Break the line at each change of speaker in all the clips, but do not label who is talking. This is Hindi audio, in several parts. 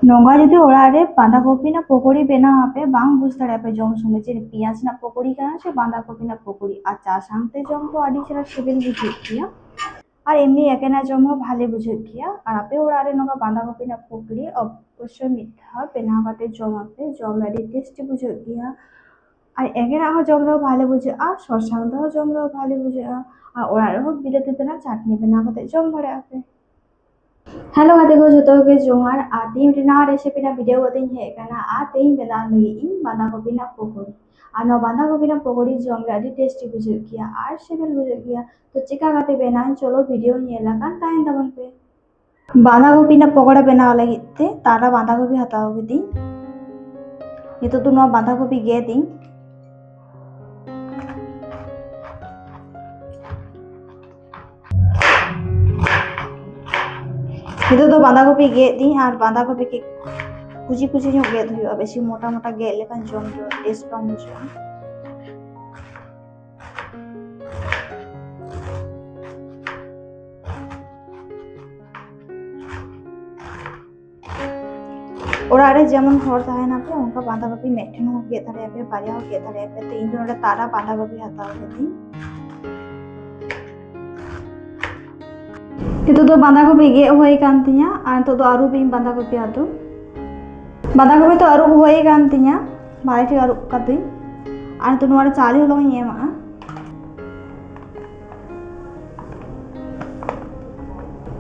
नोंगा जुदी ओड़ा रे बांधा कपि ना पकोड़ी बेना आपे बांग बुझ दाड़े जम समय जे पियाज ना पकोड़ी काना से बांधा कपि ना पकोड़ी আর চা সাথে জম তো আডি ছেড়া সিবিল বুঝে গিয়া আর এমনি একেনা জমও ভালো বুঝে গিয়া আর আপে ওড়া রে নগা বাঁধা কপি না পকড়ি অবশ্যই মিঠা বেনা কাতে জমাতে জম আডি টেস্টি বুঝে গিয়া আর একেনা হো জমরাও ভালো বুঝে আর শশাং দাও জমরাও ভালো বুঝে আর ওড়া রে হো বিলেতি তেনা চাটনি বেনা কাতে জম ধরে আপে Hello kate ko joto ge johar team rena recipe na video ko tin he kana team beda lagi in banda kopi na pokori ano banda kopi na pokori jom re adi tasty bujhe kiya ar sebel bujhe kiya to chika kate bena cholo video nyela kan tain taban pe banda kopi na pokoda bena lagi te tara banda kopi hataw ge din itu tu no banda kopi ge din itu तो बांधा कपि गेद दी और बांधा कपि के कुची कुची जो गेद हुआ बेसी मोटा मोटा गेद लेकिन जम जो टेस्ट कम बुझा ओड़ा रे जेमन हर ताहेना पे उनका बांधा कपि मेठन हो गेद धरे पे बारिया हो गेद धरे पे तो इन दोनों तारा बांधा कपि हताओ दी itu तो बांधा कपि गे होई कान तिया और तो आरु भी बांधा कपि आदो बांधा कपि तो आरु होई कान तिया बारे ठीक आरु कति और तो नोरा चाली हलो ये मा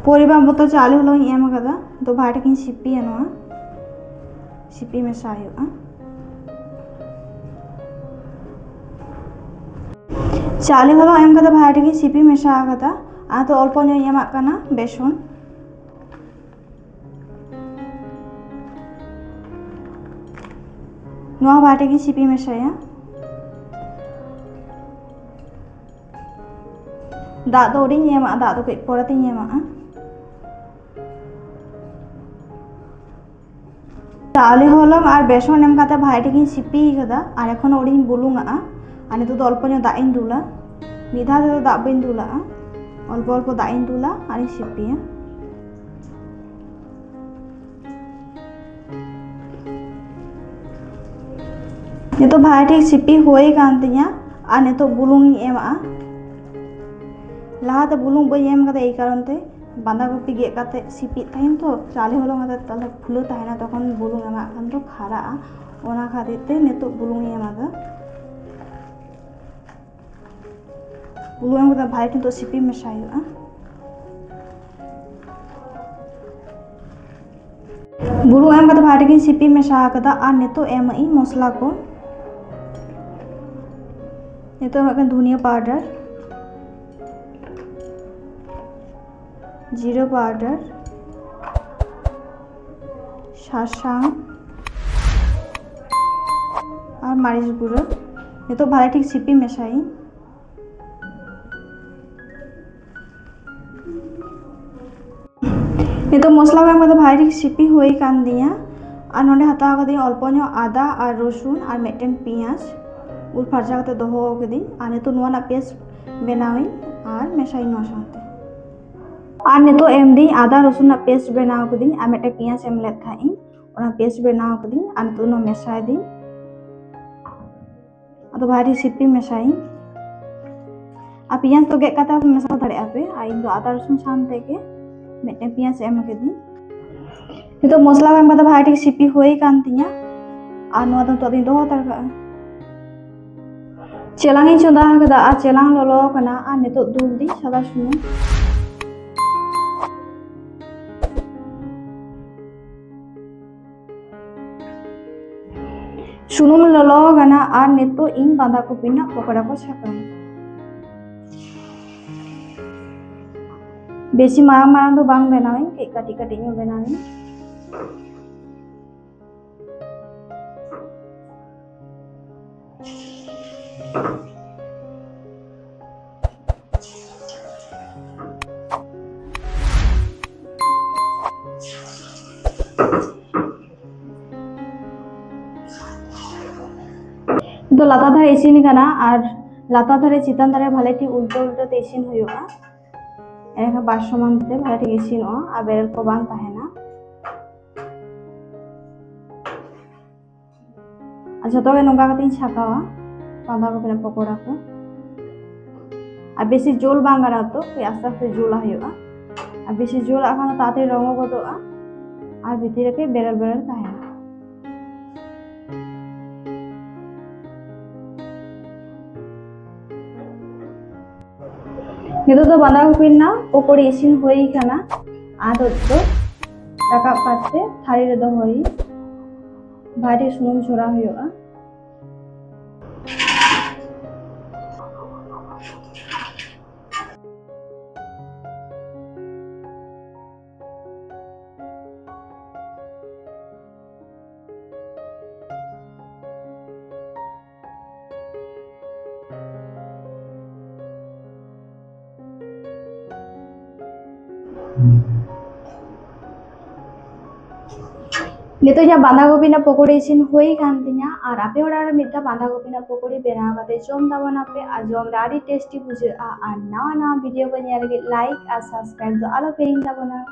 परिबा मतो चाली हलो ये मा कदा तो बाटे किन सिपी अनवा सिपी में सायो चाली हलो एम कदा बाटे किन सिपी में सा कदा तो अल्प एमाकना बेसन बाटे की सिपी मेसाया दा दो दा दो कई पड़ते चावले हलम और बेसन एम कते भाईटे की सिपी कदा और एखन ओडिन बुलुंगा और नितो अल्प दा इन दुला मिधा तो दा बइन दुला अल्प अल्प दा इन दुला और सिपिया नितो भाईटे सिपी होई कान तिया और नितो बुलुंग एमा लाहाते बुलुंग बई एम कते एई कारण ते बांधा कपि गे कते सिपी ताहिन तो चाले हलंग कते तले फुलो ताहिना तखन बुलुंग एमा खान तो खारा ओना खातिर ते नितो बुलुंग एमा दा बुलुंग कते भाई किंतु सिपी मेसायो बुलुंग एम कते भाई किन सिपी मेसा कदा और नितो एम ई मसला को नितो एम धनिया पाउडर जीरा पाउडर शाशांग और मरीच गुड़ो नितो भाई ठीक सिपी मेसाई नितो मसला को एम कते भाई ठीक सिपी होई कान दिया और नोंडे हता कदी अल्प आदा और रसुन और मेटेन पियाज उल फार्चा कते दोहो कदी और नितो नोना पेस्ट बनावी और मेसाई नो साथे और नितो एम दी आदा रसुन ना पेस्ट बनाव कदी और मेटे पियाज एम लेत थाई ओना पेस्ट बनाव कदी और नितो नो मेसाई दी अदो भारी सिपी मेसाई और पियाज तो गेट कता मेसा धड़े आपे और इन दो आदा रसुन साथे के मेटे पियाज एम कदी नितो मसला एम कता भाई ठीक सिपी होई कान तिया और नो तो दिन दोहो तरका चेलांग चंदा कदा और चेलांग ललो कना और नितो दूल दी सादा सुनुम सुनुम ललो कना और नितो इन बांधा कपि ना पकोड़ा को छाका बेसी मारांग मारांग तो बांग बनावे के काटी काटी नो बनावे तो लाता धारे इसिन कना और लाता धारे चितान धारे भाले ठीक उल्टो उल्टो ते इसिन हुयुगा एखा बार समान ते भाले ठीक इसिनोआ और बेरेल को बांग ताहेना जतो गे नोंका कतें छाकावा बांधा कपि ना पकोड़ा को और बेसि जोल बांग गाना तो आस्ते आस्ते जोला हुआ और बेसि जोल आखान ताते रंगो गदोआ और भितर के बेरल बेरल ताहेना नितो तो बांधा कपि ना पकोड़ी इसिन होई खाना आदो तो राकाब काते थारी रे दो होई भारी सुनुम छोड़ा हुआ नितो यहाँ बांधा कपि ना पकोड़ी इसिन होई कान तिnya और आपे ओड़ा मिठा बांधा कपि ना पकोड़ी बेना काते जम ताबन आपे और जम आड़ी टेस्टी बुझे आ ना ना वीडियो को लाइक और सब्सक्राइब दो आलो पेरिंग ताबना।